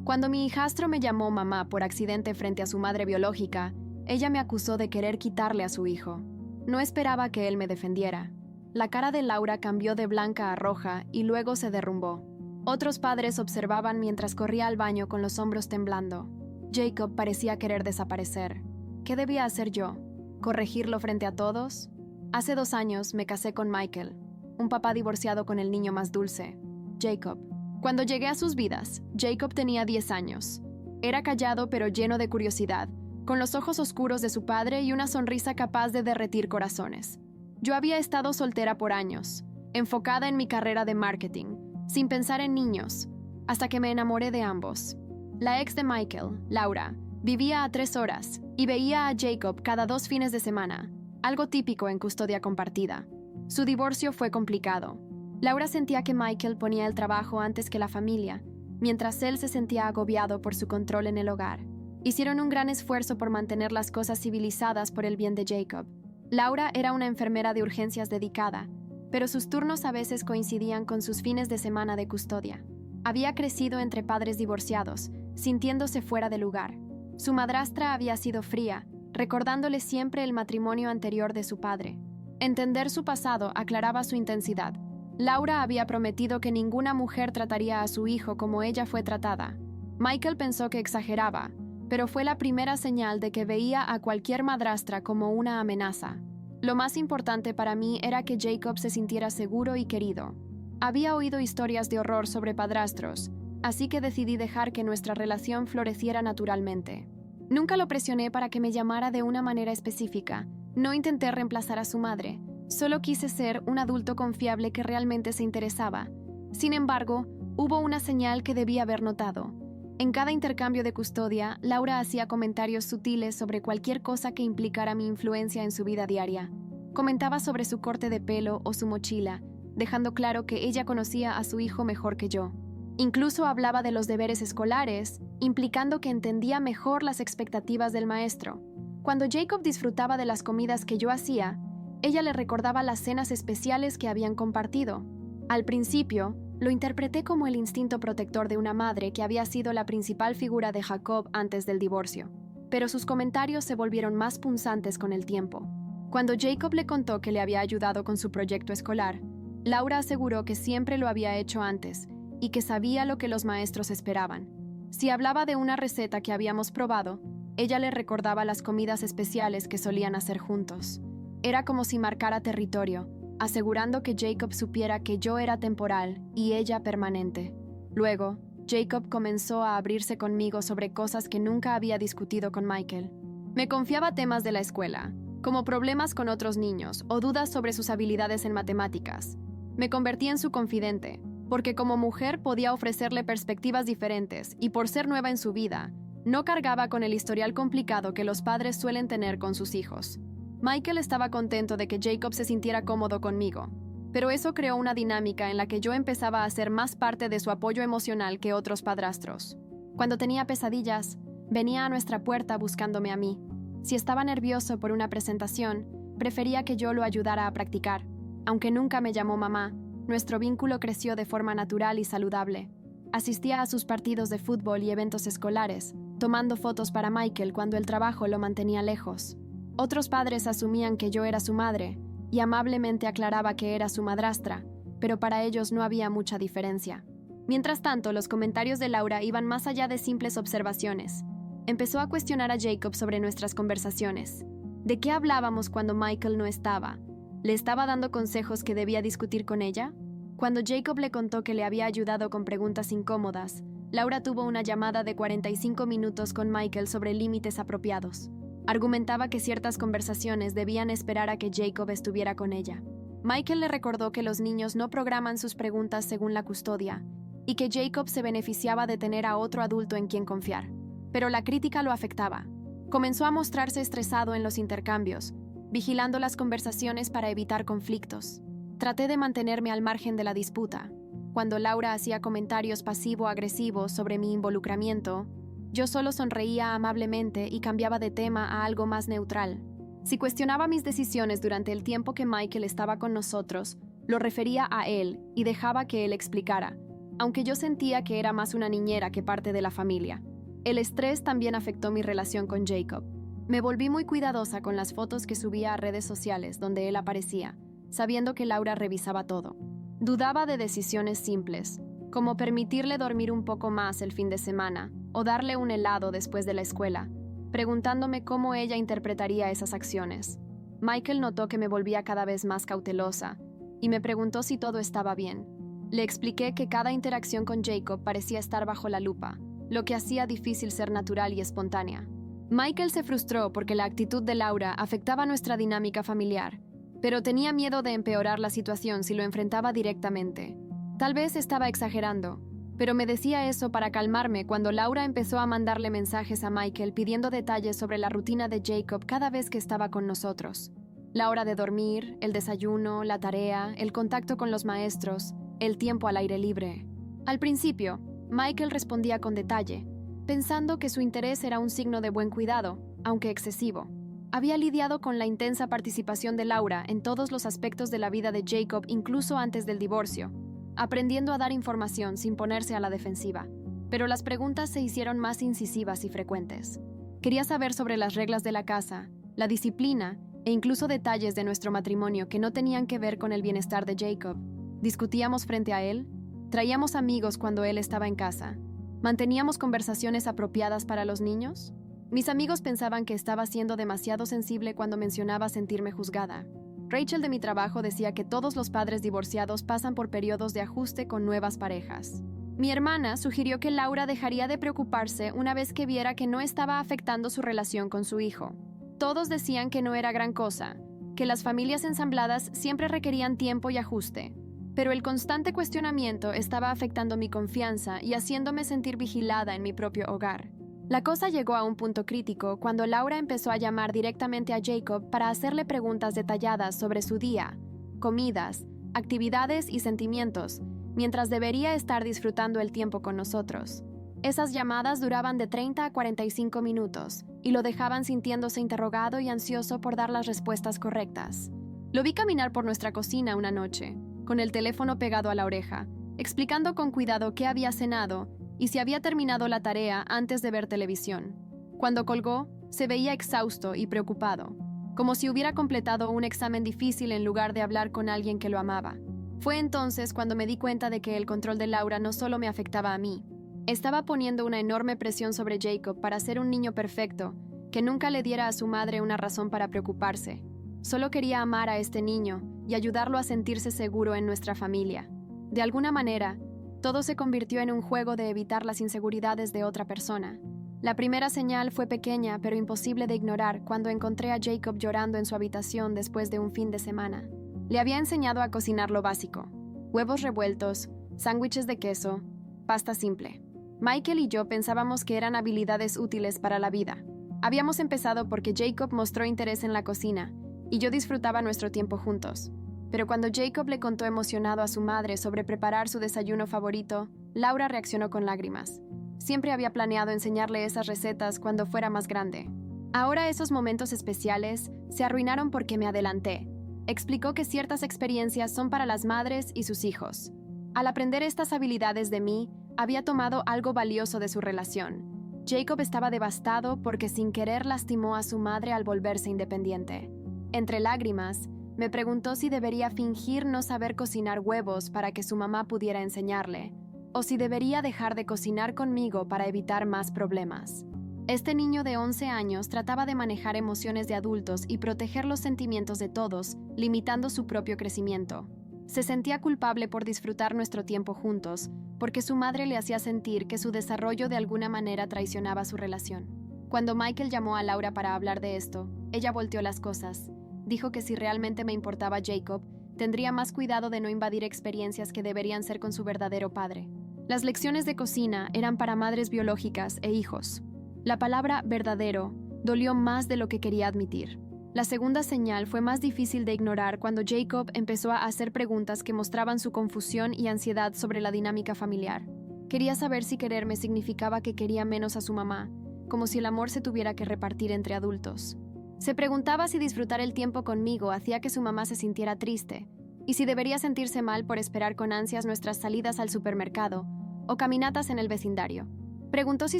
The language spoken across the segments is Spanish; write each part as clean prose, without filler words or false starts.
Cuando mi hijastro me llamó mamá por accidente frente a su madre biológica, ella me acusó de querer quitarle a su hijo. No esperaba que él me defendiera. La cara de Laura cambió de blanca a roja y luego se derrumbó. Otros padres observaban mientras corría al baño con los hombros temblando. Jacob parecía querer desaparecer. ¿Qué debía hacer yo? ¿Corregirlo frente a todos? Hace 2 años me casé con Michael, un papá divorciado con el niño más dulce, Jacob. Cuando llegué a sus vidas, Jacob tenía 10 años. Era callado pero lleno de curiosidad, con los ojos oscuros de su padre y una sonrisa capaz de derretir corazones. Yo había estado soltera por años, enfocada en mi carrera de marketing, sin pensar en niños, hasta que me enamoré de ambos. La ex de Michael, Laura, vivía a 3 horas y veía a Jacob cada 2 fines de semana, algo típico en custodia compartida. Su divorcio fue complicado. Laura sentía que Michael ponía el trabajo antes que la familia, mientras él se sentía agobiado por su control en el hogar. Hicieron un gran esfuerzo por mantener las cosas civilizadas por el bien de Jacob. Laura era una enfermera de urgencias dedicada, pero sus turnos a veces coincidían con sus fines de semana de custodia. Había crecido entre padres divorciados, sintiéndose fuera de lugar. Su madrastra había sido fría, recordándole siempre el matrimonio anterior de su padre. Entender su pasado aclaraba su intensidad. Laura había prometido que ninguna mujer trataría a su hijo como ella fue tratada. Michael pensó que exageraba, pero fue la primera señal de que veía a cualquier madrastra como una amenaza. Lo más importante para mí era que Jacob se sintiera seguro y querido. Había oído historias de horror sobre padrastros, así que decidí dejar que nuestra relación floreciera naturalmente. Nunca lo presioné para que me llamara de una manera específica. No intenté reemplazar a su madre. Solo quise ser un adulto confiable que realmente se interesaba. Sin embargo, hubo una señal que debí haber notado. En cada intercambio de custodia, Laura hacía comentarios sutiles sobre cualquier cosa que implicara mi influencia en su vida diaria. Comentaba sobre su corte de pelo o su mochila, dejando claro que ella conocía a su hijo mejor que yo. Incluso hablaba de los deberes escolares, implicando que entendía mejor las expectativas del maestro. Cuando Jacob disfrutaba de las comidas que yo hacía, ella le recordaba las cenas especiales que habían compartido. Al principio, lo interpreté como el instinto protector de una madre que había sido la principal figura de Jacob antes del divorcio. Pero sus comentarios se volvieron más punzantes con el tiempo. Cuando Jacob le contó que le había ayudado con su proyecto escolar, Laura aseguró que siempre lo había hecho antes y que sabía lo que los maestros esperaban. Si hablaba de una receta que habíamos probado, ella le recordaba las comidas especiales que solían hacer juntos. Era como si marcara territorio, asegurando que Jacob supiera que yo era temporal y ella permanente. Luego, Jacob comenzó a abrirse conmigo sobre cosas que nunca había discutido con Michael. Me confiaba temas de la escuela, como problemas con otros niños o dudas sobre sus habilidades en matemáticas. Me convertí en su confidente, porque como mujer podía ofrecerle perspectivas diferentes y por ser nueva en su vida, no cargaba con el historial complicado que los padres suelen tener con sus hijos. Michael estaba contento de que Jacob se sintiera cómodo conmigo, pero eso creó una dinámica en la que yo empezaba a ser más parte de su apoyo emocional que otros padrastros. Cuando tenía pesadillas, venía a nuestra puerta buscándome a mí. Si estaba nervioso por una presentación, prefería que yo lo ayudara a practicar. Aunque nunca me llamó mamá, nuestro vínculo creció de forma natural y saludable. Asistía a sus partidos de fútbol y eventos escolares, tomando fotos para Michael cuando el trabajo lo mantenía lejos. Otros padres asumían que yo era su madre, y amablemente aclaraba que era su madrastra, pero para ellos no había mucha diferencia. Mientras tanto, los comentarios de Laura iban más allá de simples observaciones. Empezó a cuestionar a Jacob sobre nuestras conversaciones. ¿De qué hablábamos cuando Michael no estaba? ¿Le estaba dando consejos que debía discutir con ella? Cuando Jacob le contó que le había ayudado con preguntas incómodas, Laura tuvo una llamada de 45 minutos con Michael sobre límites apropiados. Argumentaba que ciertas conversaciones debían esperar a que Jacob estuviera con ella. Michael le recordó que los niños no programan sus preguntas según la custodia y que Jacob se beneficiaba de tener a otro adulto en quien confiar. Pero la crítica lo afectaba. Comenzó a mostrarse estresado en los intercambios, vigilando las conversaciones para evitar conflictos. Traté de mantenerme al margen de la disputa. Cuando Laura hacía comentarios pasivo-agresivos sobre mi involucramiento, yo solo sonreía amablemente y cambiaba de tema a algo más neutral. Si cuestionaba mis decisiones durante el tiempo que Michael estaba con nosotros, lo refería a él y dejaba que él explicara. aunque yo sentía que era más una niñera que parte de la familia. El estrés también afectó mi relación con Jacob. Me volví muy cuidadosa con las fotos que subía a redes sociales donde él aparecía, sabiendo que Laura revisaba todo. Dudaba de decisiones simples, como permitirle dormir un poco más el fin de semana o darle un helado después de la escuela, preguntándome cómo ella interpretaría esas acciones. Michael notó que me volvía cada vez más cautelosa y me preguntó si todo estaba bien. Le expliqué que cada interacción con Jacob parecía estar bajo la lupa, lo que hacía difícil ser natural y espontánea. Michael se frustró porque la actitud de Laura afectaba nuestra dinámica familiar, pero tenía miedo de empeorar la situación si lo enfrentaba directamente. Tal vez estaba exagerando, pero me decía eso para calmarme cuando Laura empezó a mandarle mensajes a Michael pidiendo detalles sobre la rutina de Jacob cada vez que estaba con nosotros. La hora de dormir, el desayuno, la tarea, el contacto con los maestros, el tiempo al aire libre. Al principio, Michael respondía con detalle, pensando que su interés era un signo de buen cuidado, aunque excesivo. Había lidiado con la intensa participación de Laura en todos los aspectos de la vida de Jacob incluso antes del divorcio, aprendiendo a dar información sin ponerse a la defensiva. Pero las preguntas se hicieron más incisivas y frecuentes. Quería saber sobre las reglas de la casa, la disciplina e incluso detalles de nuestro matrimonio que no tenían que ver con el bienestar de Jacob. Discutíamos frente a él, traíamos amigos cuando él estaba en casa, ¿manteníamos conversaciones apropiadas para los niños? Mis amigos pensaban que estaba siendo demasiado sensible cuando mencionaba sentirme juzgada. Rachel de mi trabajo decía que todos los padres divorciados pasan por periodos de ajuste con nuevas parejas. Mi hermana sugirió que Laura dejaría de preocuparse una vez que viera que no estaba afectando su relación con su hijo. Todos decían que no era gran cosa, que las familias ensambladas siempre requerían tiempo y ajuste. Pero el constante cuestionamiento estaba afectando mi confianza y haciéndome sentir vigilada en mi propio hogar. La cosa llegó a un punto crítico cuando Laura empezó a llamar directamente a Jacob para hacerle preguntas detalladas sobre su día, comidas, actividades y sentimientos, mientras debería estar disfrutando el tiempo con nosotros. Esas llamadas duraban de 30 a 45 minutos y lo dejaban sintiéndose interrogado y ansioso por dar las respuestas correctas. Lo vi caminar por nuestra cocina una noche, con el teléfono pegado a la oreja, explicando con cuidado qué había cenado y si había terminado la tarea antes de ver televisión. Cuando colgó, se veía exhausto y preocupado, como si hubiera completado un examen difícil en lugar de hablar con alguien que lo amaba. Fue entonces cuando me di cuenta de que el control de Laura no solo me afectaba a mí. Estaba poniendo una enorme presión sobre Jacob para ser un niño perfecto, que nunca le diera a su madre una razón para preocuparse. Solo quería amar a este niño y ayudarlo a sentirse seguro en nuestra familia. De alguna manera, todo se convirtió en un juego de evitar las inseguridades de otra persona. La primera señal fue pequeña pero imposible de ignorar cuando encontré a Jacob llorando en su habitación después de un fin de semana. Le había enseñado a cocinar lo básico: huevos revueltos, sándwiches de queso, pasta simple. Michael y yo pensábamos que eran habilidades útiles para la vida. Habíamos empezado porque Jacob mostró interés en la cocina y yo disfrutaba nuestro tiempo juntos. Pero cuando Jacob le contó emocionado a su madre sobre preparar su desayuno favorito, Laura reaccionó con lágrimas. Siempre había planeado enseñarle esas recetas cuando fuera más grande. Ahora esos momentos especiales se arruinaron porque me adelanté. Explicó que ciertas experiencias son para las madres y sus hijos. Al aprender estas habilidades de mí, había tomado algo valioso de su relación. Jacob estaba devastado porque sin querer lastimó a su madre al volverse independiente. Entre lágrimas, me preguntó si debería fingir no saber cocinar huevos para que su mamá pudiera enseñarle, o si debería dejar de cocinar conmigo para evitar más problemas. Este niño de 11 años trataba de manejar emociones de adultos y proteger los sentimientos de todos, limitando su propio crecimiento. Se sentía culpable por disfrutar nuestro tiempo juntos, porque su madre le hacía sentir que su desarrollo de alguna manera traicionaba su relación. Cuando Michael llamó a Laura para hablar de esto, ella volteó las cosas. Dijo que si realmente me importaba Jacob, tendría más cuidado de no invadir experiencias que deberían ser con su verdadero padre. Las lecciones de cocina eran para madres biológicas e hijos. La palabra verdadero dolió más de lo que quería admitir. La segunda señal fue más difícil de ignorar cuando Jacob empezó a hacer preguntas que mostraban su confusión y ansiedad sobre la dinámica familiar. Quería saber si quererme significaba que quería menos a su mamá, como si el amor se tuviera que repartir entre adultos. Se preguntaba si disfrutar el tiempo conmigo hacía que su mamá se sintiera triste, y si debería sentirse mal por esperar con ansias nuestras salidas al supermercado o caminatas en el vecindario. Preguntó si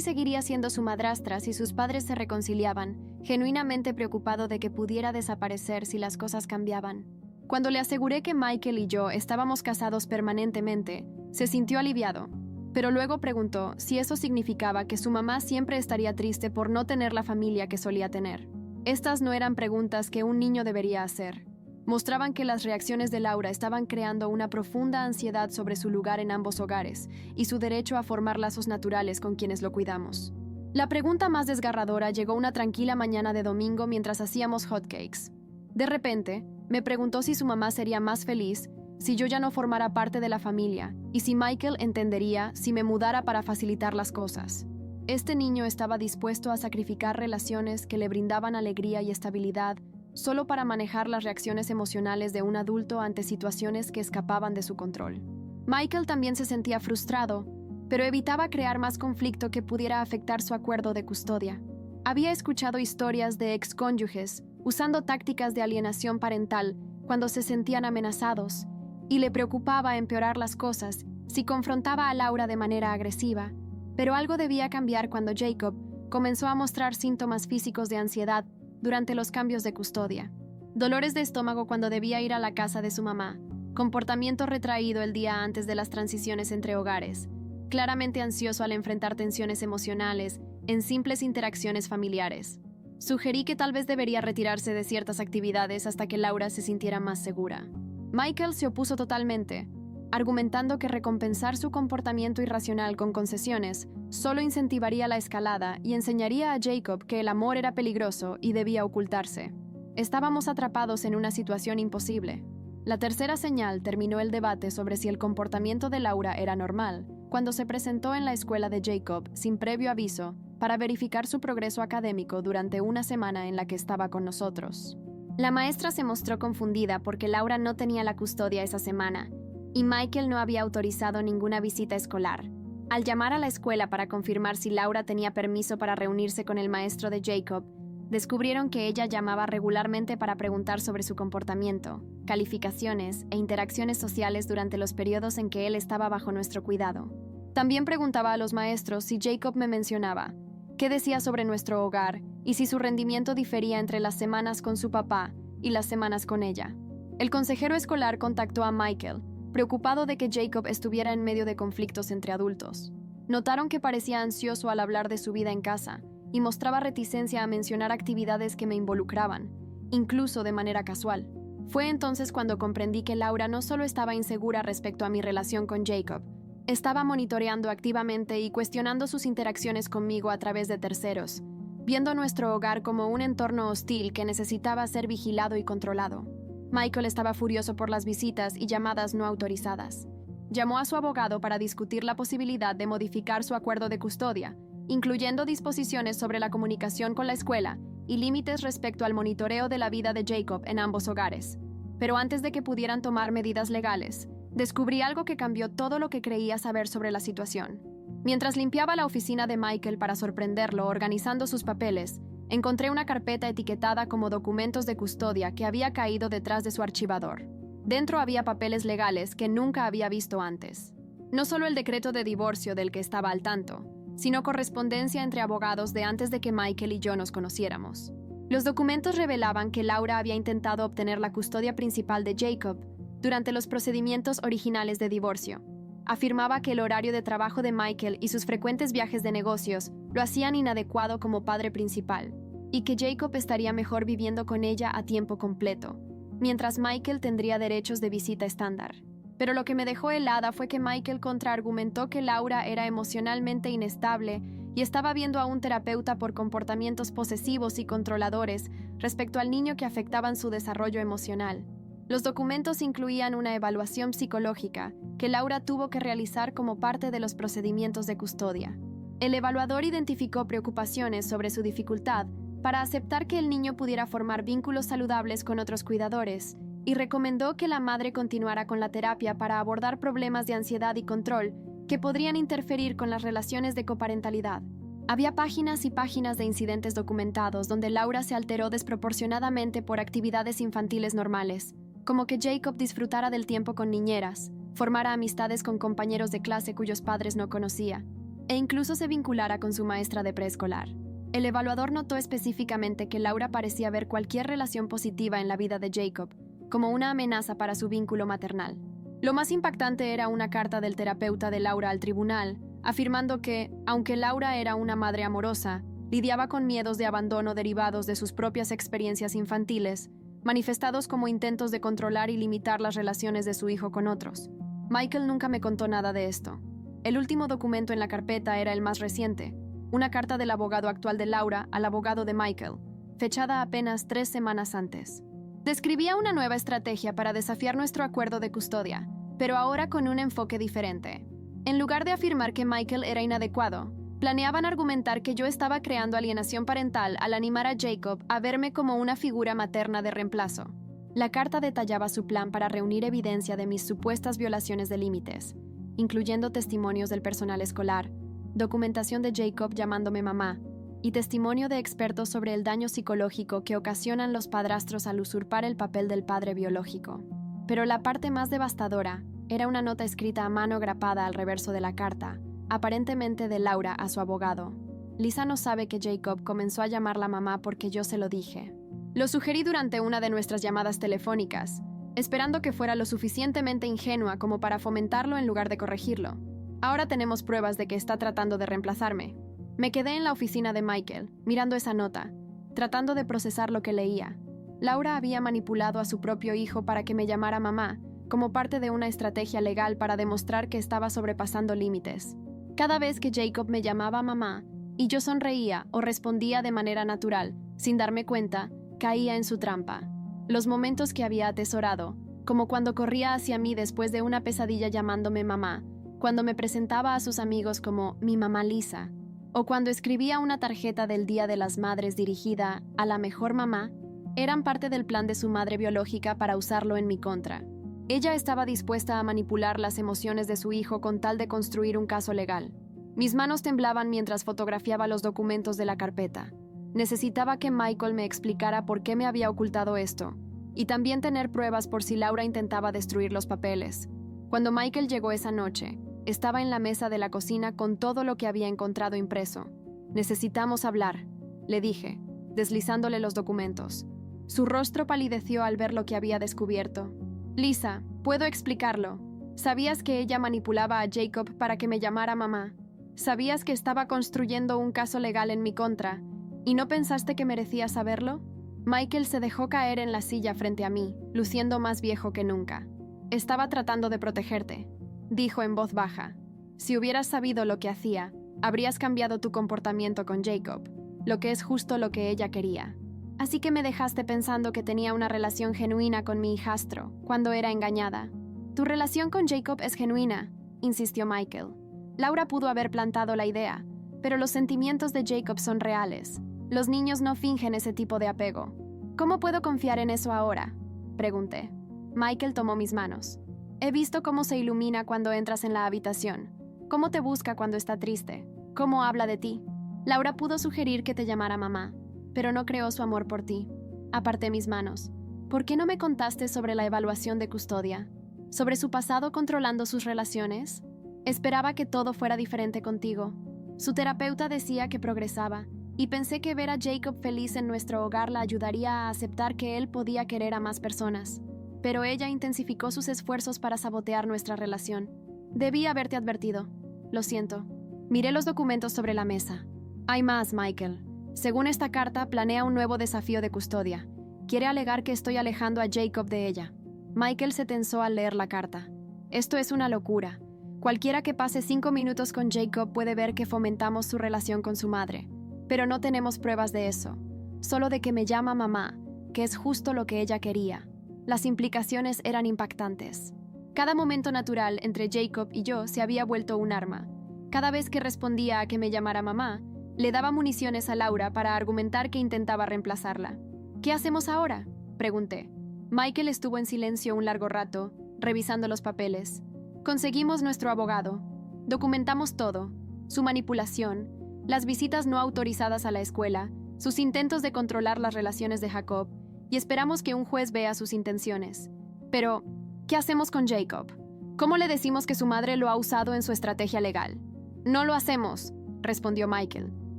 seguiría siendo su madrastra si sus padres se reconciliaban, genuinamente preocupado de que pudiera desaparecer si las cosas cambiaban. Cuando le aseguré que Michael y yo estábamos casados permanentemente, se sintió aliviado, pero luego preguntó si eso significaba que su mamá siempre estaría triste por no tener la familia que solía tener. Estas no eran preguntas que un niño debería hacer. Mostraban que las reacciones de Laura estaban creando una profunda ansiedad sobre su lugar en ambos hogares y su derecho a formar lazos naturales con quienes lo cuidamos. La pregunta más desgarradora llegó una tranquila mañana de domingo mientras hacíamos hotcakes. De repente, me preguntó si su mamá sería más feliz si yo ya no formara parte de la familia y si Michael entendería si me mudara para facilitar las cosas. Este niño estaba dispuesto a sacrificar relaciones que le brindaban alegría y estabilidad solo para manejar las reacciones emocionales de un adulto ante situaciones que escapaban de su control. Michael también se sentía frustrado, pero evitaba crear más conflicto que pudiera afectar su acuerdo de custodia. Había escuchado historias de excónyuges usando tácticas de alienación parental cuando se sentían amenazados, y le preocupaba empeorar las cosas si confrontaba a Laura de manera agresiva. Pero algo debía cambiar cuando Jacob comenzó a mostrar síntomas físicos de ansiedad durante los cambios de custodia. Dolores de estómago cuando debía ir a la casa de su mamá, comportamiento retraído el día antes de las transiciones entre hogares, claramente ansioso al enfrentar tensiones emocionales en simples interacciones familiares. Sugerí que tal vez debería retirarse de ciertas actividades hasta que Laura se sintiera más segura. Michael se opuso totalmente, argumentando que recompensar su comportamiento irracional con concesiones solo incentivaría la escalada y enseñaría a Jacob que el amor era peligroso y debía ocultarse. Estábamos atrapados en una situación imposible. La tercera señal terminó el debate sobre si el comportamiento de Laura era normal, cuando se presentó en la escuela de Jacob sin previo aviso para verificar su progreso académico durante una semana en la que estaba con nosotros. La maestra se mostró confundida porque Laura no tenía la custodia esa semana y Michael no había autorizado ninguna visita escolar. Al llamar a la escuela para confirmar si Laura tenía permiso para reunirse con el maestro de Jacob, descubrieron que ella llamaba regularmente para preguntar sobre su comportamiento, calificaciones e interacciones sociales durante los periodos en que él estaba bajo nuestro cuidado. También preguntaba a los maestros si Jacob me mencionaba, qué decía sobre nuestro hogar y si su rendimiento difería entre las semanas con su papá y las semanas con ella. El consejero escolar contactó a Michael, preocupado de que Jacob estuviera en medio de conflictos entre adultos. Notaron que parecía ansioso al hablar de su vida en casa y mostraba reticencia a mencionar actividades que me involucraban, incluso de manera casual. Fue entonces cuando comprendí que Laura no solo estaba insegura respecto a mi relación con Jacob, estaba monitoreando activamente y cuestionando sus interacciones conmigo a través de terceros, viendo nuestro hogar como un entorno hostil que necesitaba ser vigilado y controlado. Michael estaba furioso por las visitas y llamadas no autorizadas. Llamó a su abogado para discutir la posibilidad de modificar su acuerdo de custodia, incluyendo disposiciones sobre la comunicación con la escuela y límites respecto al monitoreo de la vida de Jacob en ambos hogares. Pero antes de que pudieran tomar medidas legales, descubrí algo que cambió todo lo que creía saber sobre la situación. Mientras limpiaba la oficina de Michael para sorprenderlo organizando sus papeles, encontré una carpeta etiquetada como documentos de custodia que había caído detrás de su archivador. Dentro había papeles legales que nunca había visto antes. No solo el decreto de divorcio del que estaba al tanto, sino correspondencia entre abogados de antes de que Michael y yo nos conociéramos. Los documentos revelaban que Laura había intentado obtener la custodia principal de Jacob durante los procedimientos originales de divorcio. Afirmaba que el horario de trabajo de Michael y sus frecuentes viajes de negocios lo hacían inadecuado como padre principal, y que Jacob estaría mejor viviendo con ella a tiempo completo, mientras Michael tendría derechos de visita estándar. Pero lo que me dejó helada fue que Michael contraargumentó que Laura era emocionalmente inestable y estaba viendo a un terapeuta por comportamientos posesivos y controladores respecto al niño que afectaban su desarrollo emocional. Los documentos incluían una evaluación psicológica que Laura tuvo que realizar como parte de los procedimientos de custodia. El evaluador identificó preocupaciones sobre su dificultad para aceptar que el niño pudiera formar vínculos saludables con otros cuidadores y recomendó que la madre continuara con la terapia para abordar problemas de ansiedad y control que podrían interferir con las relaciones de coparentalidad. Había páginas y páginas de incidentes documentados donde Laura se alteró desproporcionadamente por actividades infantiles normales, como que Jacob disfrutara del tiempo con niñeras, formara amistades con compañeros de clase cuyos padres no conocía, e incluso se vinculara con su maestra de preescolar. El evaluador notó específicamente que Laura parecía ver cualquier relación positiva en la vida de Jacob, como una amenaza para su vínculo maternal. Lo más impactante era una carta del terapeuta de Laura al tribunal, afirmando que, aunque Laura era una madre amorosa, lidiaba con miedos de abandono derivados de sus propias experiencias infantiles, manifestados como intentos de controlar y limitar las relaciones de su hijo con otros. Michael nunca me contó nada de esto. El último documento en la carpeta era el más reciente, una carta del abogado actual de Laura al abogado de Michael, fechada apenas 3 semanas antes. Describía una nueva estrategia para desafiar nuestro acuerdo de custodia, pero ahora con un enfoque diferente. En lugar de afirmar que Michael era inadecuado, planeaban argumentar que yo estaba creando alienación parental al animar a Jacob a verme como una figura materna de reemplazo. La carta detallaba su plan para reunir evidencia de mis supuestas violaciones de límites, incluyendo testimonios del personal escolar, documentación de Jacob llamándome mamá, y testimonio de expertos sobre el daño psicológico que ocasionan los padrastros al usurpar el papel del padre biológico. Pero la parte más devastadora era una nota escrita a mano grapada al reverso de la carta, aparentemente de Laura a su abogado. Lisa no sabe que Jacob comenzó a llamarla mamá porque yo se lo dije. Lo sugerí durante una de nuestras llamadas telefónicas, esperando que fuera lo suficientemente ingenua como para fomentarlo en lugar de corregirlo. Ahora tenemos pruebas de que está tratando de reemplazarme. Me quedé en la oficina de Michael, mirando esa nota, tratando de procesar lo que leía. Laura había manipulado a su propio hijo para que me llamara mamá, como parte de una estrategia legal para demostrar que estaba sobrepasando límites. Cada vez que Jacob me llamaba mamá, y yo sonreía o respondía de manera natural, sin darme cuenta, caía en su trampa. Los momentos que había atesorado, como cuando corría hacia mí después de una pesadilla llamándome mamá, cuando me presentaba a sus amigos como mi mamá Lisa, o cuando escribía una tarjeta del Día de las Madres dirigida a la mejor mamá, eran parte del plan de su madre biológica para usarlo en mi contra. Ella estaba dispuesta a manipular las emociones de su hijo con tal de construir un caso legal. Mis manos temblaban mientras fotografiaba los documentos de la carpeta. Necesitaba que Michael me explicara por qué me había ocultado esto, y también tener pruebas por si Laura intentaba destruir los papeles. Cuando Michael llegó esa noche, estaba en la mesa de la cocina con todo lo que había encontrado impreso. «Necesitamos hablar», le dije, deslizándole los documentos. Su rostro palideció al ver lo que había descubierto. «Lisa, puedo explicarlo. Sabías que ella manipulaba a Jacob para que me llamara mamá. Sabías que estaba construyendo un caso legal en mi contra. ¿Y no pensaste que merecía saberlo?» Michael se dejó caer en la silla frente a mí, luciendo más viejo que nunca. «Estaba tratando de protegerte», dijo en voz baja. «Si hubieras sabido lo que hacía, habrías cambiado tu comportamiento con Jacob, lo que es justo lo que ella quería. Así que me dejaste pensando que tenía una relación genuina con mi hijastro, cuando era engañada». «Tu relación con Jacob es genuina», insistió Michael. Laura pudo haber plantado la idea, pero los sentimientos de Jacob son reales. Los niños no fingen ese tipo de apego. «¿Cómo puedo confiar en eso ahora?», pregunté. Michael tomó mis manos. «He visto cómo se ilumina cuando entras en la habitación, cómo te busca cuando está triste, cómo habla de ti. Laura pudo sugerir que te llamara mamá, pero no creó su amor por ti». Aparté mis manos. «¿Por qué no me contaste sobre la evaluación de custodia? ¿Sobre su pasado controlando sus relaciones? Esperaba que todo fuera diferente contigo. Su terapeuta decía que progresaba, y pensé que ver a Jacob feliz en nuestro hogar la ayudaría a aceptar que él podía querer a más personas. Pero ella intensificó sus esfuerzos para sabotear nuestra relación. Debí haberte advertido. Lo siento». Miré los documentos sobre la mesa. «Hay más, Michael. Según esta carta, planea un nuevo desafío de custodia. Quiere alegar que estoy alejando a Jacob de ella». Michael se tensó al leer la carta. «Esto es una locura. Cualquiera que pase 5 minutos con Jacob puede ver que fomentamos su relación con su madre. Pero no tenemos pruebas de eso. Solo de que me llama mamá, que es justo lo que ella quería». Las implicaciones eran impactantes. Cada momento natural entre Jacob y yo se había vuelto un arma. Cada vez que respondía a que me llamara mamá, le daba municiones a Laura para argumentar que intentaba reemplazarla. «¿Qué hacemos ahora?», pregunté. Michael estuvo en silencio un largo rato, revisando los papeles. «Conseguimos nuestro abogado. Documentamos todo: su manipulación, las visitas no autorizadas a la escuela, sus intentos de controlar las relaciones de Jacob, y esperamos que un juez vea sus intenciones. Pero, ¿qué hacemos con Jacob? ¿Cómo le decimos que su madre lo ha usado en su estrategia legal? No lo hacemos, respondió Michael.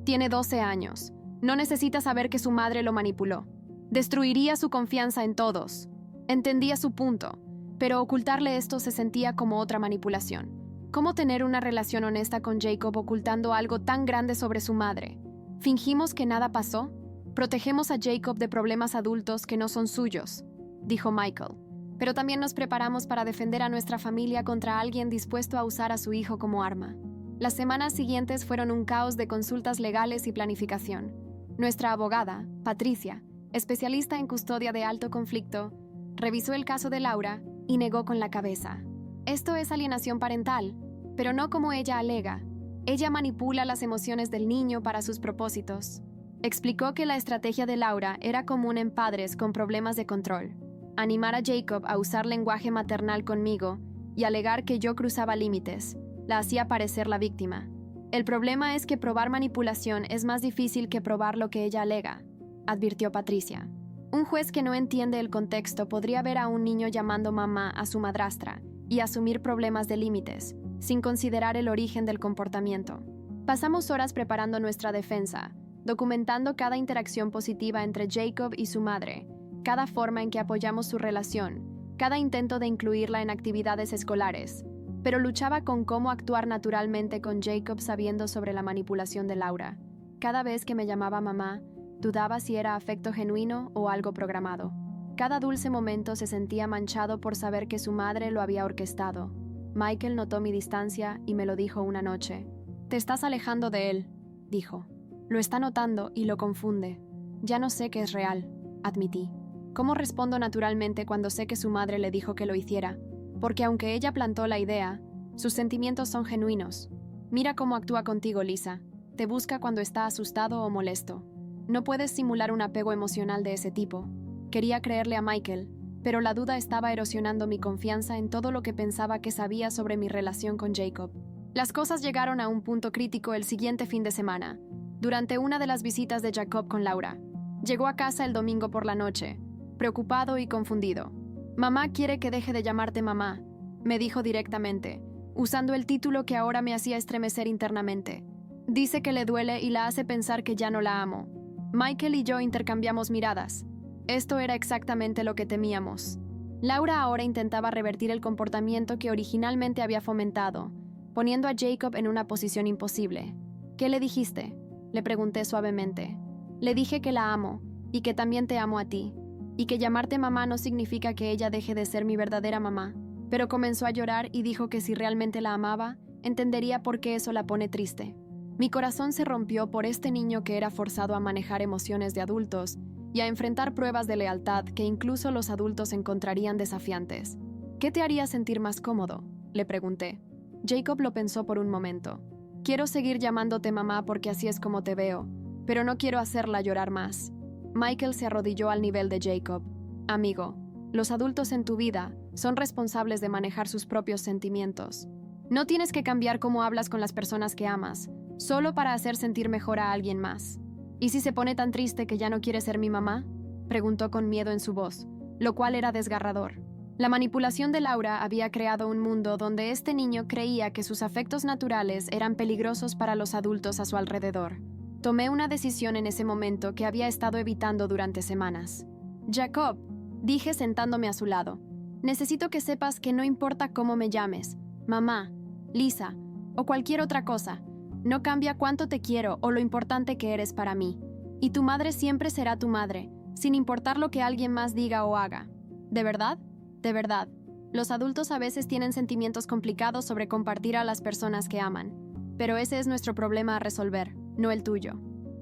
Tiene 12 años. No necesita saber que su madre lo manipuló. Destruiría su confianza en todos. Entendía su punto, pero ocultarle esto se sentía como otra manipulación. ¿Cómo tener una relación honesta con Jacob ocultando algo tan grande sobre su madre? ¿Fingimos que nada pasó? Protegemos a Jacob de problemas adultos que no son suyos, dijo Michael. Pero también nos preparamos para defender a nuestra familia contra alguien dispuesto a usar a su hijo como arma. Las semanas siguientes fueron un caos de consultas legales y planificación. Nuestra abogada, Patricia, especialista en custodia de alto conflicto, revisó el caso de Laura y negó con la cabeza. Esto es alienación parental, pero no como ella alega. Ella manipula las emociones del niño para sus propósitos. Explicó que la estrategia de Laura era común en padres con problemas de control. Animar a Jacob a usar lenguaje maternal conmigo y alegar que yo cruzaba límites la hacía parecer la víctima. El problema es que probar manipulación es más difícil que probar lo que ella alega, advirtió Patricia. Un juez que no entiende el contexto podría ver a un niño llamando mamá a su madrastra y asumir problemas de límites, sin considerar el origen del comportamiento. Pasamos horas preparando nuestra defensa, documentando cada interacción positiva entre Jacob y su madre, cada forma en que apoyamos su relación, cada intento de incluirla en actividades escolares, pero luchaba con cómo actuar naturalmente con Jacob sabiendo sobre la manipulación de Laura. Cada vez que me llamaba mamá, dudaba si era afecto genuino o algo programado. Cada dulce momento se sentía manchado por saber que su madre lo había orquestado. Michael notó mi distancia y me lo dijo una noche. «Te estás alejando de él», dijo. «Lo está notando y lo confunde. Ya no sé qué es real», admití. ¿Cómo respondo naturalmente cuando sé que su madre le dijo que lo hiciera? Porque aunque ella plantó la idea, sus sentimientos son genuinos. Mira cómo actúa contigo, Lisa. Te busca cuando está asustado o molesto. No puedes simular un apego emocional de ese tipo. Quería creerle a Michael, pero la duda estaba erosionando mi confianza en todo lo que pensaba que sabía sobre mi relación con Jacob. Las cosas llegaron a un punto crítico el siguiente fin de semana, durante una de las visitas de Jacob con Laura. Llegó a casa el domingo por la noche, preocupado y confundido. «Mamá quiere que deje de llamarte mamá», me dijo directamente, usando el título que ahora me hacía estremecer internamente. Dice que le duele y la hace pensar que ya no la amo. Michael y yo intercambiamos miradas. Esto era exactamente lo que temíamos. Laura ahora intentaba revertir el comportamiento que originalmente había fomentado, poniendo a Jacob en una posición imposible. «¿Qué le dijiste?», le pregunté suavemente. «Le dije que la amo y que también te amo a ti, y que llamarte mamá no significa que ella deje de ser mi verdadera mamá». Pero comenzó a llorar y dijo que si realmente la amaba, entendería por qué eso la pone triste. Mi corazón se rompió por este niño que era forzado a manejar emociones de adultos y a enfrentar pruebas de lealtad que incluso los adultos encontrarían desafiantes. «¿Qué te haría sentir más cómodo?», le pregunté. Jacob lo pensó por un momento. «Quiero seguir llamándote mamá porque así es como te veo, pero no quiero hacerla llorar más». Michael se arrodilló al nivel de Jacob. «Amigo, los adultos en tu vida son responsables de manejar sus propios sentimientos. No tienes que cambiar cómo hablas con las personas que amas, solo para hacer sentir mejor a alguien más». «¿Y si se pone tan triste que ya no quiere ser mi mamá?», preguntó con miedo en su voz, lo cual era desgarrador. La manipulación de Laura había creado un mundo donde este niño creía que sus afectos naturales eran peligrosos para los adultos a su alrededor. Tomé una decisión en ese momento que había estado evitando durante semanas. «Jacob», dije sentándome a su lado, «necesito que sepas que no importa cómo me llames, mamá, Lisa o cualquier otra cosa, no cambia cuánto te quiero o lo importante que eres para mí. Y tu madre siempre será tu madre, sin importar lo que alguien más diga o haga. ¿De verdad? De verdad. Los adultos a veces tienen sentimientos complicados sobre compartir a las personas que aman, pero ese es nuestro problema a resolver, no el tuyo».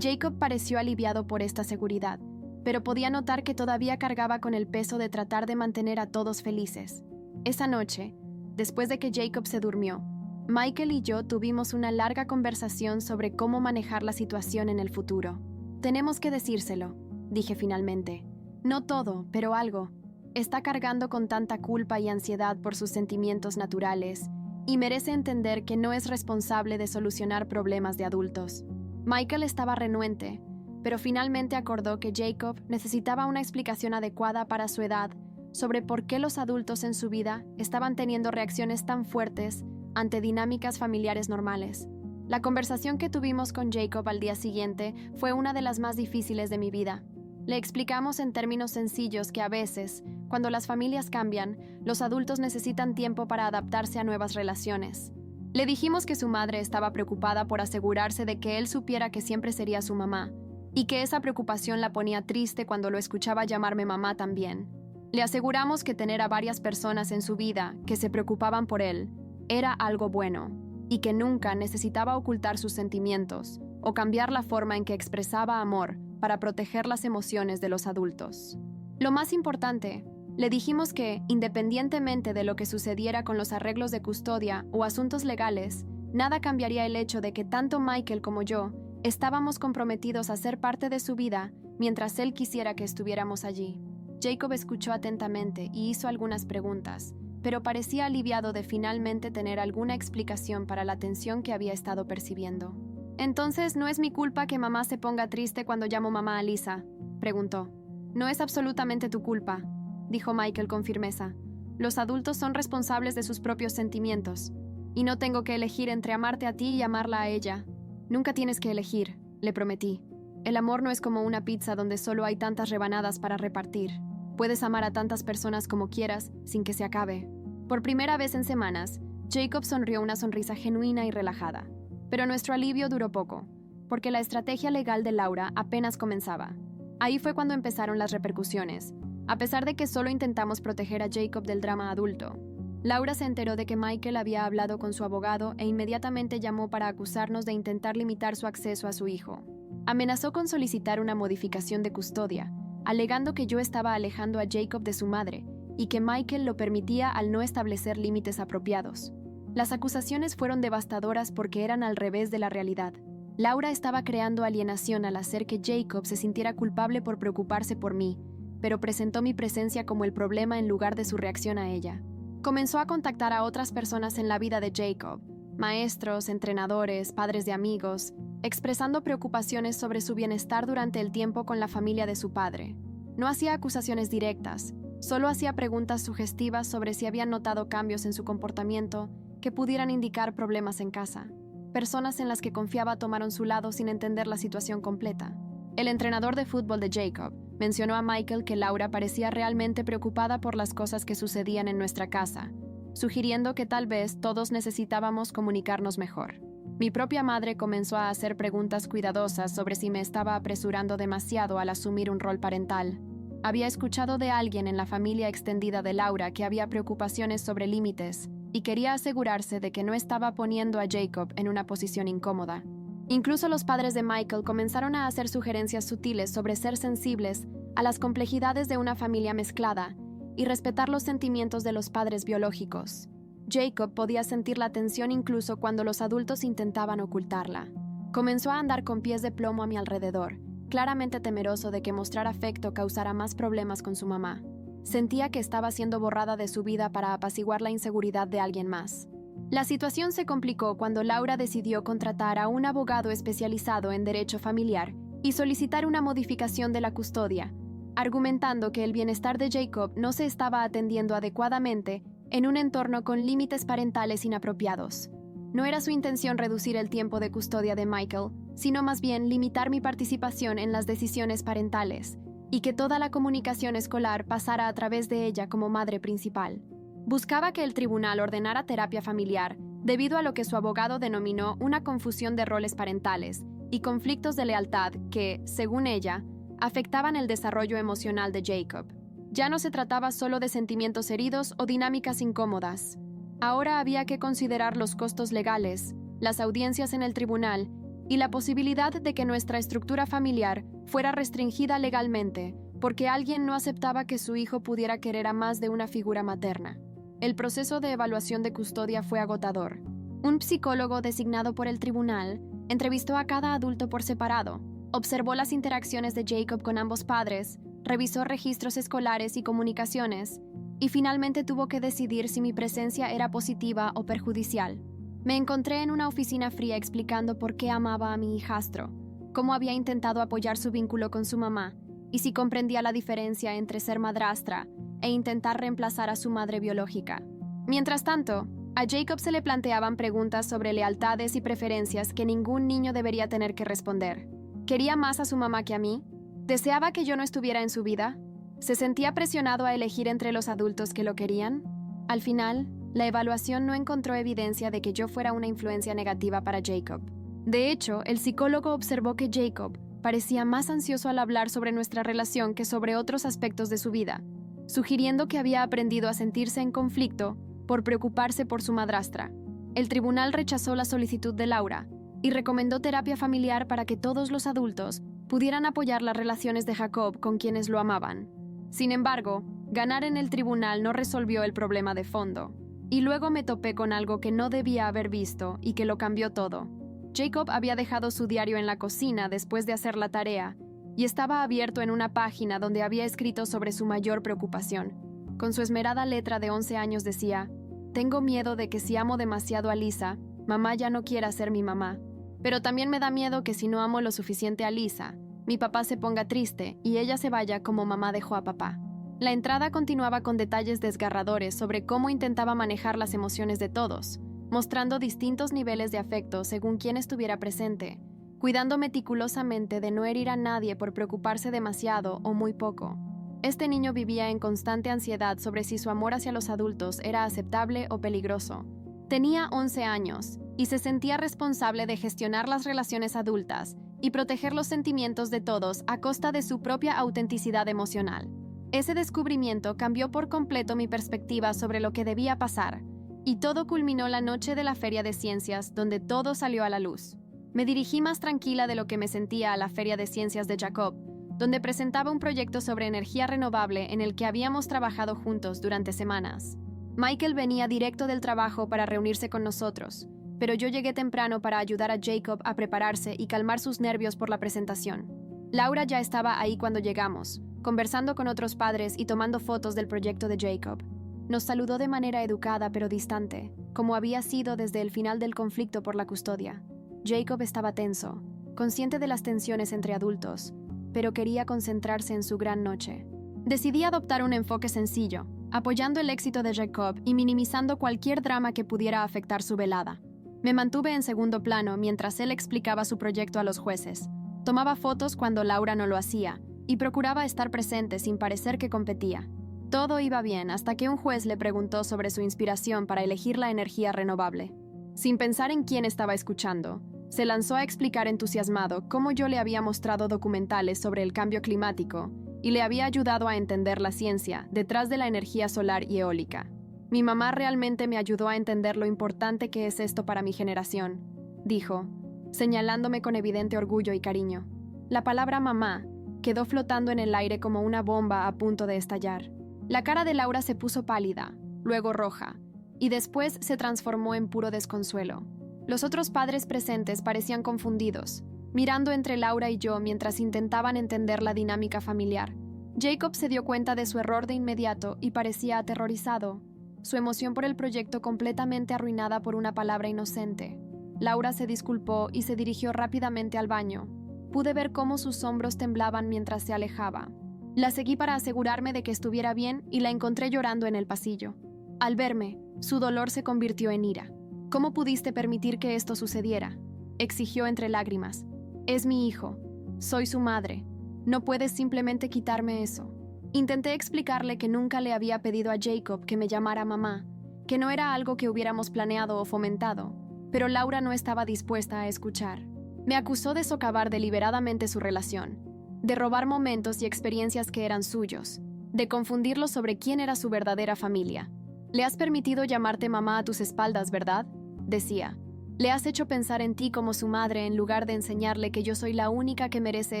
Jacob pareció aliviado por esta seguridad, pero podía notar que todavía cargaba con el peso de tratar de mantener a todos felices. Esa noche, después de que Jacob se durmió, Michael y yo tuvimos una larga conversación sobre cómo manejar la situación en el futuro. «Tenemos que decírselo», dije finalmente. «No todo, pero algo. Está cargando con tanta culpa y ansiedad por sus sentimientos naturales y merece entender que no es responsable de solucionar problemas de adultos». Michael estaba renuente, pero finalmente acordó que Jacob necesitaba una explicación adecuada para su edad sobre por qué los adultos en su vida estaban teniendo reacciones tan fuertes ante dinámicas familiares normales. La conversación que tuvimos con Jacob al día siguiente fue una de las más difíciles de mi vida. Le explicamos en términos sencillos que a veces, cuando las familias cambian, los adultos necesitan tiempo para adaptarse a nuevas relaciones. Le dijimos que su madre estaba preocupada por asegurarse de que él supiera que siempre sería su mamá, y que esa preocupación la ponía triste cuando lo escuchaba llamarme mamá también. Le aseguramos que tener a varias personas en su vida que se preocupaban por él era algo bueno, y que nunca necesitaba ocultar sus sentimientos o cambiar la forma en que expresaba amor para proteger las emociones de los adultos. Lo más importante, le dijimos que, independientemente de lo que sucediera con los arreglos de custodia o asuntos legales, nada cambiaría el hecho de que tanto Michael como yo estábamos comprometidos a ser parte de su vida mientras él quisiera que estuviéramos allí. Jacob escuchó atentamente y hizo algunas preguntas, pero parecía aliviado de finalmente tener alguna explicación para la tensión que había estado percibiendo. «Entonces, ¿no es mi culpa que mamá se ponga triste cuando llamo mamá a Lisa?», preguntó. «No es absolutamente tu culpa», dijo Michael con firmeza. «Los adultos son responsables de sus propios sentimientos, y no tengo que elegir entre amarte a ti y amarla a ella». «Nunca tienes que elegir», le prometí. «El amor no es como una pizza donde solo hay tantas rebanadas para repartir. Puedes amar a tantas personas como quieras sin que se acabe». Por primera vez en semanas, Jacob sonrió una sonrisa genuina y relajada. Pero nuestro alivio duró poco, porque la estrategia legal de Laura apenas comenzaba. Ahí fue cuando empezaron las repercusiones. A pesar de que solo intentamos proteger a Jacob del drama adulto, Laura se enteró de que Michael había hablado con su abogado e inmediatamente llamó para acusarnos de intentar limitar su acceso a su hijo. Amenazó con solicitar una modificación de custodia, alegando que yo estaba alejando a Jacob de su madre y que Michael lo permitía al no establecer límites apropiados. Las acusaciones fueron devastadoras porque eran al revés de la realidad. Laura estaba creando alienación al hacer que Jacob se sintiera culpable por preocuparse por mí, pero presentó mi presencia como el problema en lugar de su reacción a ella. Comenzó a contactar a otras personas en la vida de Jacob, maestros, entrenadores, padres de amigos, expresando preocupaciones sobre su bienestar durante el tiempo con la familia de su padre. No hacía acusaciones directas, solo hacía preguntas sugestivas sobre si habían notado cambios en su comportamiento que pudieran indicar problemas en casa. Personas en las que confiaba tomaron su lado sin entender la situación completa. El entrenador de fútbol de Jacob mencionó a Michael que Laura parecía realmente preocupada por las cosas que sucedían en nuestra casa, sugiriendo que tal vez todos necesitábamos comunicarnos mejor. Mi propia madre comenzó a hacer preguntas cuidadosas sobre si me estaba apresurando demasiado al asumir un rol parental. Había escuchado de alguien en la familia extendida de Laura que había preocupaciones sobre límites y quería asegurarse de que no estaba poniendo a Jacob en una posición incómoda. Incluso los padres de Michael comenzaron a hacer sugerencias sutiles sobre ser sensibles a las complejidades de una familia mezclada y respetar los sentimientos de los padres biológicos. Jacob podía sentir la tensión incluso cuando los adultos intentaban ocultarla. Comenzó a andar con pies de plomo a mi alrededor, claramente temeroso de que mostrar afecto causara más problemas con su mamá. Sentía que estaba siendo borrada de su vida para apaciguar la inseguridad de alguien más. La situación se complicó cuando Laura decidió contratar a un abogado especializado en derecho familiar y solicitar una modificación de la custodia, argumentando que el bienestar de Jacob no se estaba atendiendo adecuadamente en un entorno con límites parentales inapropiados. No era su intención reducir el tiempo de custodia de Michael, sino más bien limitar mi participación en las decisiones parentales y que toda la comunicación escolar pasara a través de ella como madre principal. Buscaba que el tribunal ordenara terapia familiar debido a lo que su abogado denominó una confusión de roles parentales y conflictos de lealtad que, según ella, afectaban el desarrollo emocional de Jacob. Ya no se trataba solo de sentimientos heridos o dinámicas incómodas. Ahora había que considerar los costos legales, las audiencias en el tribunal y la posibilidad de que nuestra estructura familiar fuera restringida legalmente porque alguien no aceptaba que su hijo pudiera querer a más de una figura materna. El proceso de evaluación de custodia fue agotador. Un psicólogo designado por el tribunal entrevistó a cada adulto por separado, observó las interacciones de Jacob con ambos padres, revisó registros escolares y comunicaciones, y finalmente tuvo que decidir si mi presencia era positiva o perjudicial. Me encontré en una oficina fría explicando por qué amaba a mi hijastro, cómo había intentado apoyar su vínculo con su mamá, y si comprendía la diferencia entre ser madrastra e intentar reemplazar a su madre biológica. Mientras tanto, a Jacob se le planteaban preguntas sobre lealtades y preferencias que ningún niño debería tener que responder. ¿Quería más a su mamá que a mí? ¿Deseaba que yo no estuviera en su vida? ¿Se sentía presionado a elegir entre los adultos que lo querían? Al final, la evaluación no encontró evidencia de que yo fuera una influencia negativa para Jacob. De hecho, el psicólogo observó que Jacob parecía más ansioso al hablar sobre nuestra relación que sobre otros aspectos de su vida, sugiriendo que había aprendido a sentirse en conflicto por preocuparse por su madrastra. El tribunal rechazó la solicitud de Laura y recomendó terapia familiar para que todos los adultos pudieran apoyar las relaciones de Jacob con quienes lo amaban. Sin embargo, ganar en el tribunal no resolvió el problema de fondo. Y luego me topé con algo que no debía haber visto y que lo cambió todo. Jacob había dejado su diario en la cocina después de hacer la tarea y estaba abierto en una página donde había escrito sobre su mayor preocupación. Con su esmerada letra de 11 años decía: «Tengo miedo de que si amo demasiado a Lisa, mamá ya no quiera ser mi mamá. Pero también me da miedo que si no amo lo suficiente a Lisa, mi papá se ponga triste y ella se vaya como mamá dejó a papá». La entrada continuaba con detalles desgarradores sobre cómo intentaba manejar las emociones de todos, mostrando distintos niveles de afecto según quien estuviera presente, cuidando meticulosamente de no herir a nadie por preocuparse demasiado o muy poco. Este niño vivía en constante ansiedad sobre si su amor hacia los adultos era aceptable o peligroso. Tenía 11 años y se sentía responsable de gestionar las relaciones adultas y proteger los sentimientos de todos a costa de su propia autenticidad emocional. Ese descubrimiento cambió por completo mi perspectiva sobre lo que debía pasar, y todo culminó la noche de la Feria de Ciencias, donde todo salió a la luz. Me dirigí más tranquila de lo que me sentía a la Feria de Ciencias de Jacob, donde presentaba un proyecto sobre energía renovable en el que habíamos trabajado juntos durante semanas. Michael venía directo del trabajo para reunirse con nosotros, pero yo llegué temprano para ayudar a Jacob a prepararse y calmar sus nervios por la presentación. Laura ya estaba ahí cuando llegamos, conversando con otros padres y tomando fotos del proyecto de Jacob. Nos saludó de manera educada pero distante, como había sido desde el final del conflicto por la custodia. Jacob estaba tenso, consciente de las tensiones entre adultos, pero quería concentrarse en su gran noche. Decidí adoptar un enfoque sencillo, apoyando el éxito de Jacob y minimizando cualquier drama que pudiera afectar su velada. Me mantuve en segundo plano mientras él explicaba su proyecto a los jueces. Tomaba fotos cuando Laura no lo hacía, y procuraba estar presente sin parecer que competía. Todo iba bien hasta que un juez le preguntó sobre su inspiración para elegir la energía renovable. Sin pensar en quién estaba escuchando, se lanzó a explicar entusiasmado cómo yo le había mostrado documentales sobre el cambio climático y le había ayudado a entender la ciencia detrás de la energía solar y eólica. Mi mamá realmente me ayudó a entender lo importante que es esto para mi generación, dijo, señalándome con evidente orgullo y cariño. La palabra mamá quedó flotando en el aire como una bomba a punto de estallar. La cara de Laura se puso pálida, luego roja, y después se transformó en puro desconsuelo. Los otros padres presentes parecían confundidos, mirando entre Laura y yo mientras intentaban entender la dinámica familiar. Jacob se dio cuenta de su error de inmediato y parecía aterrorizado, su emoción por el proyecto completamente arruinada por una palabra inocente. Laura se disculpó y se dirigió rápidamente al baño. Pude ver cómo sus hombros temblaban mientras se alejaba. La seguí para asegurarme de que estuviera bien y la encontré llorando en el pasillo. Al verme, su dolor se convirtió en ira. ¿Cómo pudiste permitir que esto sucediera?, exigió entre lágrimas. Es mi hijo. Soy su madre. No puedes simplemente quitarme eso. Intenté explicarle que nunca le había pedido a Jacob que me llamara mamá, que no era algo que hubiéramos planeado o fomentado, pero Laura no estaba dispuesta a escuchar. Me acusó de socavar deliberadamente su relación, de robar momentos y experiencias que eran suyos, de confundirlo sobre quién era su verdadera familia. Le has permitido llamarte mamá a tus espaldas, ¿verdad?, decía. Le has hecho pensar en ti como su madre en lugar de enseñarle que yo soy la única que merece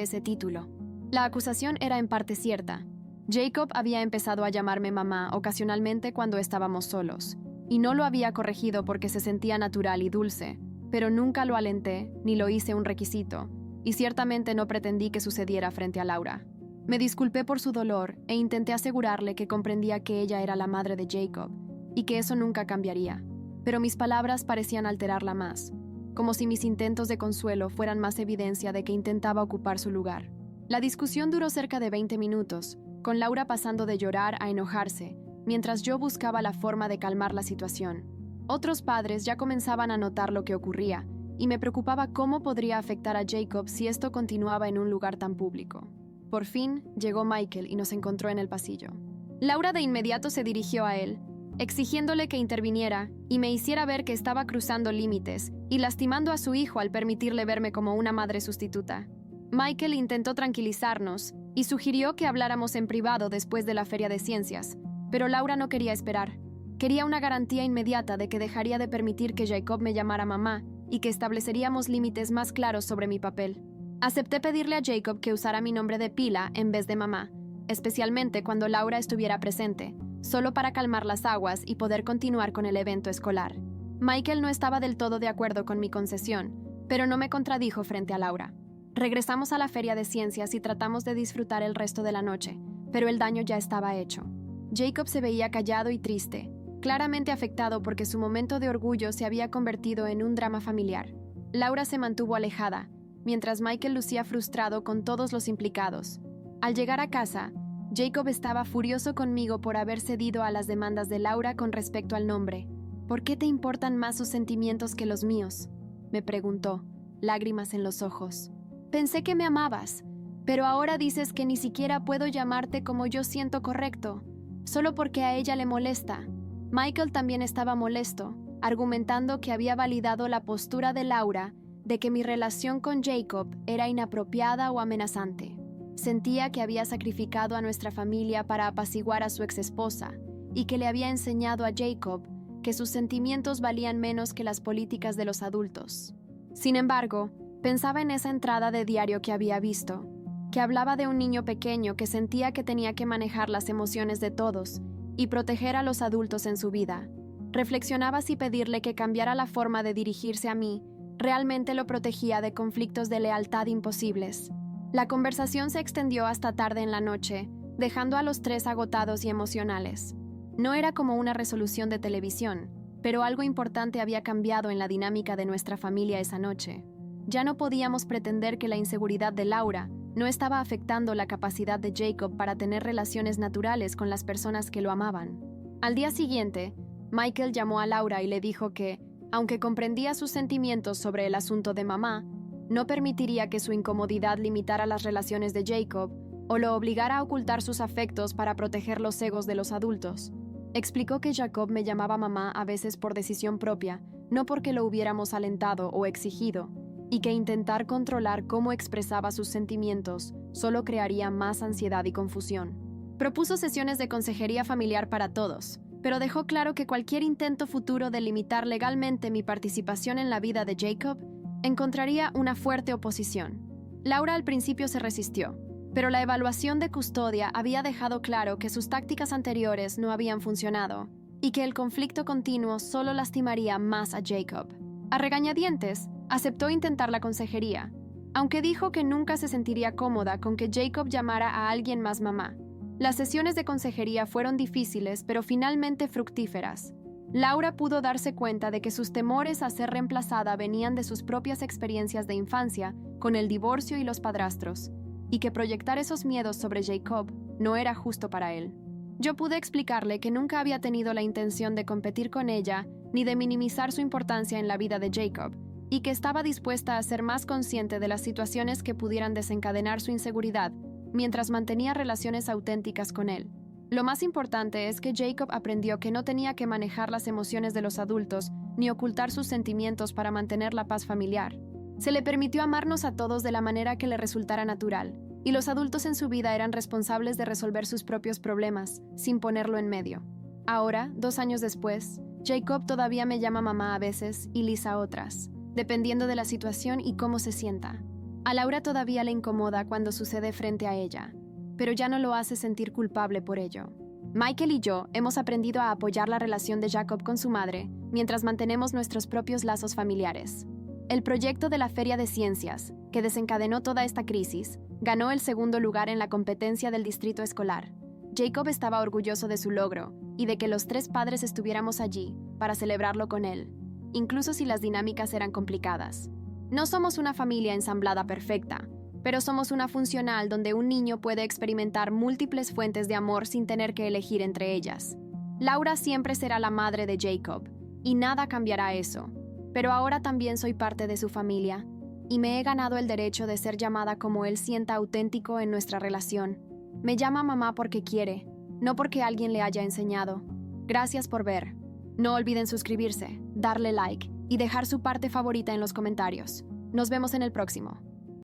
ese título. La acusación era en parte cierta. Jacob había empezado a llamarme mamá ocasionalmente cuando estábamos solos, y no lo había corregido porque se sentía natural y dulce, pero nunca lo alenté ni lo hice un requisito, y ciertamente no pretendí que sucediera frente a Laura. Me disculpé por su dolor e intenté asegurarle que comprendía que ella era la madre de Jacob y que eso nunca cambiaría, pero mis palabras parecían alterarla más, como si mis intentos de consuelo fueran más evidencia de que intentaba ocupar su lugar. La discusión duró cerca de 20 minutos, con Laura pasando de llorar a enojarse, mientras yo buscaba la forma de calmar la situación. Otros padres ya comenzaban a notar lo que ocurría, y me preocupaba cómo podría afectar a Jacob si esto continuaba en un lugar tan público. Por fin, llegó Michael y nos encontró en el pasillo. Laura de inmediato se dirigió a él, exigiéndole que interviniera y me hiciera ver que estaba cruzando límites y lastimando a su hijo al permitirle verme como una madre sustituta. Michael intentó tranquilizarnos y sugirió que habláramos en privado después de la feria de ciencias, pero Laura no quería esperar. Quería una garantía inmediata de que dejaría de permitir que Jacob me llamara mamá y que estableceríamos límites más claros sobre mi papel. Acepté pedirle a Jacob que usara mi nombre de pila en vez de mamá, especialmente cuando Laura estuviera presente, solo para calmar las aguas y poder continuar con el evento escolar. Michael no estaba del todo de acuerdo con mi concesión, pero no me contradijo frente a Laura. Regresamos a la feria de ciencias y tratamos de disfrutar el resto de la noche, pero el daño ya estaba hecho. Jacob se veía callado y triste, claramente afectado porque su momento de orgullo se había convertido en un drama familiar. Laura se mantuvo alejada, mientras Michael lucía frustrado con todos los implicados. Al llegar a casa, Jacob estaba furioso conmigo por haber cedido a las demandas de Laura con respecto al nombre. ¿Por qué te importan más sus sentimientos que los míos?, me preguntó, lágrimas en los ojos. Pensé que me amabas, pero ahora dices que ni siquiera puedo llamarte como yo siento correcto, solo porque a ella le molesta. Michael también estaba molesto, argumentando que había validado la postura de Laura de que mi relación con Jacob era inapropiada o amenazante. Sentía que había sacrificado a nuestra familia para apaciguar a su exesposa y que le había enseñado a Jacob que sus sentimientos valían menos que las políticas de los adultos. Sin embargo, pensaba en esa entrada de diario que había visto, que hablaba de un niño pequeño que sentía que tenía que manejar las emociones de todos y proteger a los adultos en su vida. Reflexionaba si pedirle que cambiara la forma de dirigirse a mí realmente lo protegía de conflictos de lealtad imposibles. La conversación se extendió hasta tarde en la noche, dejando a los tres agotados y emocionales. No era como una resolución de televisión, pero algo importante había cambiado en la dinámica de nuestra familia esa noche. Ya no podíamos pretender que la inseguridad de Laura no estaba afectando la capacidad de Jacob para tener relaciones naturales con las personas que lo amaban. Al día siguiente, Michael llamó a Laura y le dijo que, aunque comprendía sus sentimientos sobre el asunto de mamá, no permitiría que su incomodidad limitara las relaciones de Jacob o lo obligara a ocultar sus afectos para proteger los egos de los adultos. Explicó que Jacob me llamaba mamá a veces por decisión propia, no porque lo hubiéramos alentado o exigido, y que intentar controlar cómo expresaba sus sentimientos solo crearía más ansiedad y confusión. Propuso sesiones de consejería familiar para todos, pero dejó claro que cualquier intento futuro de limitar legalmente mi participación en la vida de Jacob encontraría una fuerte oposición. Laura al principio se resistió, pero la evaluación de custodia había dejado claro que sus tácticas anteriores no habían funcionado y que el conflicto continuo solo lastimaría más a Jacob. A regañadientes, aceptó intentar la consejería, aunque dijo que nunca se sentiría cómoda con que Jacob llamara a alguien más mamá. Las sesiones de consejería fueron difíciles, pero finalmente fructíferas. Laura pudo darse cuenta de que sus temores a ser reemplazada venían de sus propias experiencias de infancia con el divorcio y los padrastros, y que proyectar esos miedos sobre Jacob no era justo para él. Yo pude explicarle que nunca había tenido la intención de competir con ella ni de minimizar su importancia en la vida de Jacob, y que estaba dispuesta a ser más consciente de las situaciones que pudieran desencadenar su inseguridad mientras mantenía relaciones auténticas con él. Lo más importante es que Jacob aprendió que no tenía que manejar las emociones de los adultos ni ocultar sus sentimientos para mantener la paz familiar. Se le permitió amarnos a todos de la manera que le resultara natural, y los adultos en su vida eran responsables de resolver sus propios problemas, sin ponerlo en medio. Ahora, 2 años después, Jacob todavía me llama mamá a veces y Lisa otras, dependiendo de la situación y cómo se sienta. A Laura todavía le incomoda cuando sucede frente a ella, pero ya no lo hace sentir culpable por ello. Michael y yo hemos aprendido a apoyar la relación de Jacob con su madre mientras mantenemos nuestros propios lazos familiares. El proyecto de la Feria de Ciencias, que desencadenó toda esta crisis, ganó el 2º lugar en la competencia del distrito escolar. Jacob estaba orgulloso de su logro y de que los 3 padres estuviéramos allí para celebrarlo con él, incluso si las dinámicas eran complicadas. No somos una familia ensamblada perfecta, pero somos una funcional donde un niño puede experimentar múltiples fuentes de amor sin tener que elegir entre ellas. Laura siempre será la madre de Jacob, y nada cambiará eso. Pero ahora también soy parte de su familia, y me he ganado el derecho de ser llamada como él sienta auténtico en nuestra relación. Me llama mamá porque quiere, no porque alguien le haya enseñado. Gracias por ver. No olviden suscribirse, darle like y dejar su parte favorita en los comentarios. Nos vemos en el próximo.